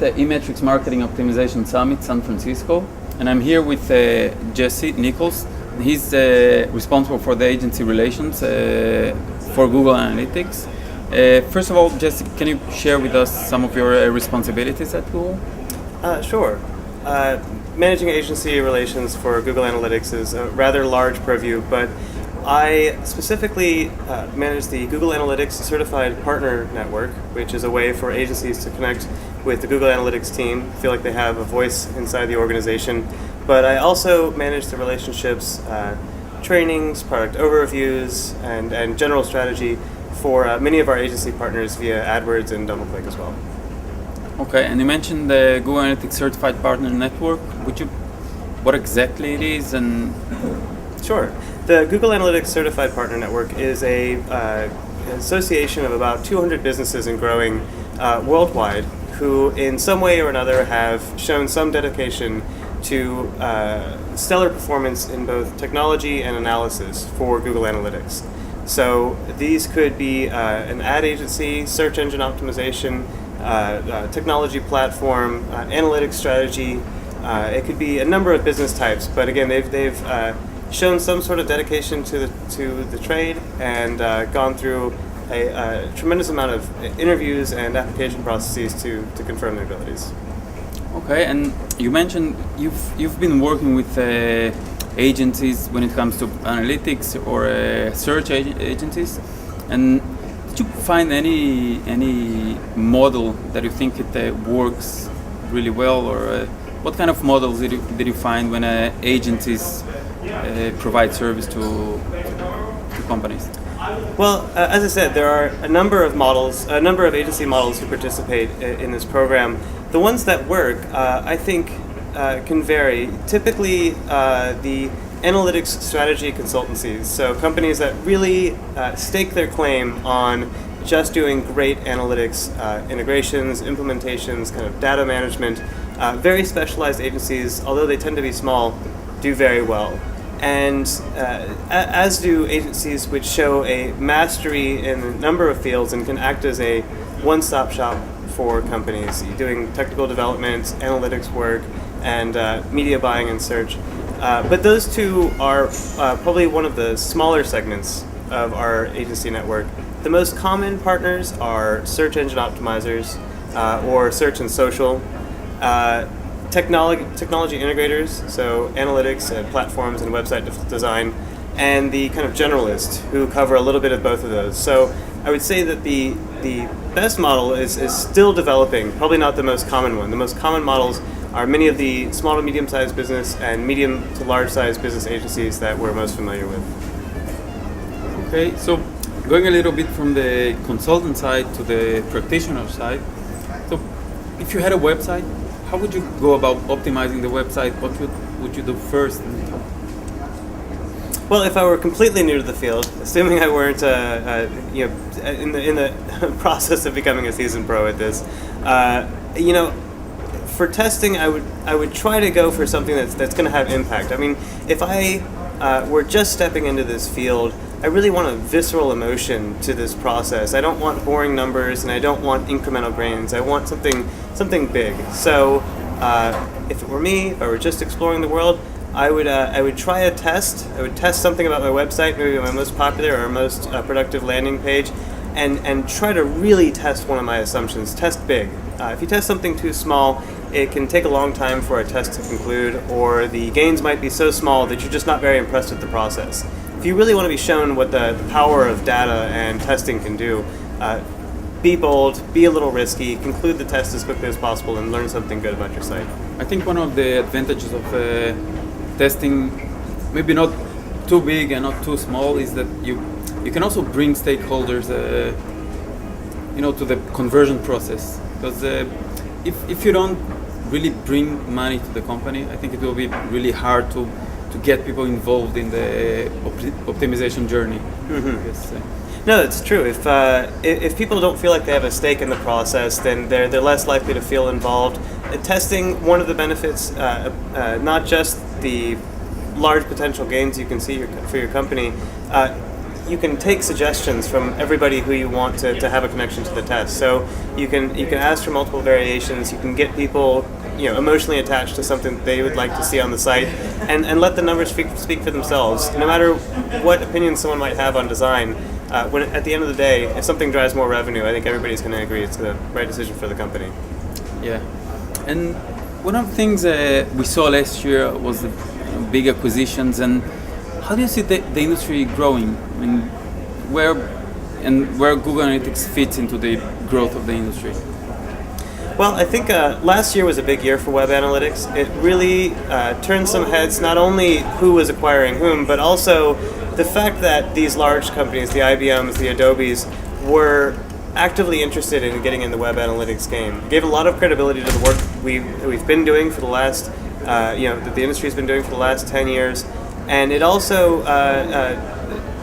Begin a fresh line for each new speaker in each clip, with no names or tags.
the eMetrics Marketing Optimization Summit, San Francisco, and I'm here with Jesse Nichols. He's responsible for the agency relations for Google Analytics. First of all, Jesse, can you share with us some of your responsibilities at Google?
Sure. Managing agency relations for Google Analytics is a rather large purview, but I specifically manage the Google Analytics Certified Partner Network, which is a way for agencies to connect with the Google Analytics team, feel like they have a voice inside the organization. But I also manage the relationships, trainings, product overviews, and general strategy for many of our agency partners via AdWords and DoubleClick as well.
Okay, and you mentioned the Google Analytics Certified Partner Network. What exactly it is? And
Sure. The Google Analytics Certified Partner Network is an association of about 200 businesses and growing worldwide who in some way or another have shown some dedication to stellar performance in both technology and analysis for Google Analytics. So these could be an ad agency, search engine optimization, technology platform, analytics strategy. It could be a number of business types, but again, they've shown some sort of dedication to the trade and gone through a tremendous amount of interviews and application processes to confirm their abilities.
okay, and you mentioned you've been working with agencies when it comes to analytics or search agencies, and did you find any model that you think it works really well, or what kind of models did you find when agencies provide service to companies?
Well, as I said, there are a number of agency models who participate in this program. The ones that work, I think, can vary. Typically, the analytics strategy consultancies, so companies that really stake their claim on just doing great analytics integrations, implementations, kind of data management. Very specialized agencies, although they tend to be small, do very well. And as do agencies which show a mastery in a number of fields and can act as a one-stop shop for companies, doing technical development, analytics work, and media buying and search. But those two are probably one of the smaller segments of our agency network. The most common partners are search engine optimizers or search and social. Technology integrators, so analytics and platforms and website design, and the kind of generalists who cover a little bit of both of those. So I would say that the best model is still developing, probably not the most common one. The most common models are many of the small to medium-sized business and medium to large-sized business agencies that we're most familiar with.
Okay, so going a little bit from the consultant side to the practitioner side, so if you had a website, how would you go about optimizing the website? What would you do first?
Well, if I were completely new to the field, assuming I weren't in the process of becoming a seasoned pro at this, for testing, I would try to go for something that's going to have impact. I mean, if I were just stepping into this field, I really want a visceral emotion to this process. I don't want boring numbers, and I don't want incremental gains. I want something big. So, if it were me, if I were just exploring the world, I would try a test. I would test something about my website, maybe my most popular or most productive landing page, and try to really test one of my assumptions. Test big. If you test something too small, it can take a long time for a test to conclude, or the gains might be so small that you're just not very impressed with the process. If you really want to be shown what the power of data and testing can do, be bold, be a little risky, conclude the test as quickly as possible, and learn something good about your site.
I think one of the advantages of testing, maybe not too big and not too small, is that you can also bring stakeholders, to the conversion process. Because if you don't really bring money to the company, I think it will be really hard to get people involved in the optimization journey.
Mm-hmm.
Yes.
No, it's true. If people don't feel like they have a stake in the process, then they're less likely to feel involved. Testing, one of the benefits, not just the large potential gains you can see for your company, you can take suggestions from everybody who you want to have a connection to the test. So you can ask for multiple variations. You can get people emotionally attached to something that they would like to see on the site, and let the numbers speak for themselves. No matter what opinion someone might have on design, when at the end of the day, if something drives more revenue, I think everybody's going to agree it's the right decision for the company.
Yeah, and one of the things we saw last year was the big acquisitions. And how do you see the industry growing? I mean, where Google Analytics fits into the growth of the industry?
Well, I think last year was a big year for web analytics. It really turned some heads, not only who was acquiring whom, but also the fact that these large companies, the IBMs, the Adobes, were actively interested in getting in the web analytics game. It gave a lot of credibility to the work we've been doing for the last, that the industry's been doing for the last 10 years. And it also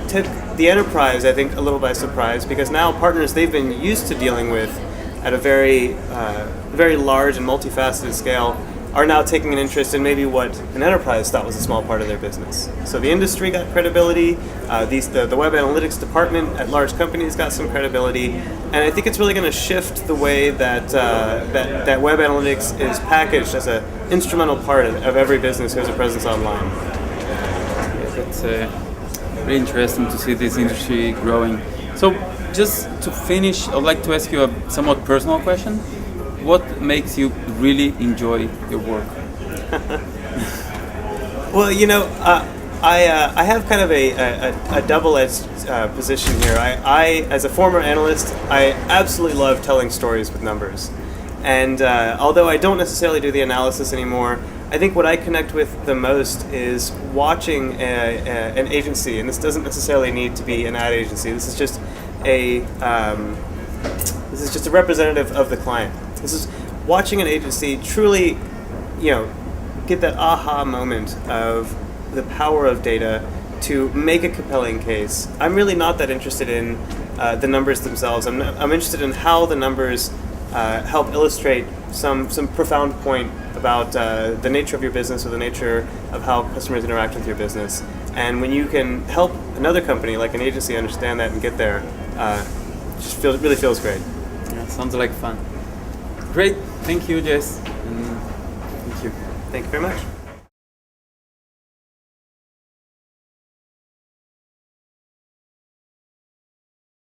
took the enterprise, I think, a little by surprise, because now partners they've been used to dealing with at a very, very large and multifaceted scale are now taking an interest in maybe what an enterprise thought was a small part of their business. So the industry got credibility, the web analytics department at large companies got some credibility, and I think it's really going to shift the way that web analytics is packaged as an instrumental part of every business who has a presence online.
It's really interesting to see this industry growing. So just to finish, I'd like to ask you a somewhat personal question. What makes you really enjoy your work?
Well, I have kind of a double-edged position here. I, as a former analyst, I absolutely love telling stories with numbers. And although I don't necessarily do the analysis anymore, I think what I connect with the most is watching an agency, and this doesn't necessarily need to be an ad agency. This is just a representative of the client. This is watching an agency truly, get that aha moment of the power of data to make a compelling case. I'm really not that interested in the numbers themselves. I'm interested in how the numbers help illustrate some profound point about the nature of your business or the nature of how customers interact with your business. And when you can help another company like an agency understand that and get there, it really feels great.
Yeah, sounds like fun. Great, thank you, Jess. And thank you.
Thank you very much.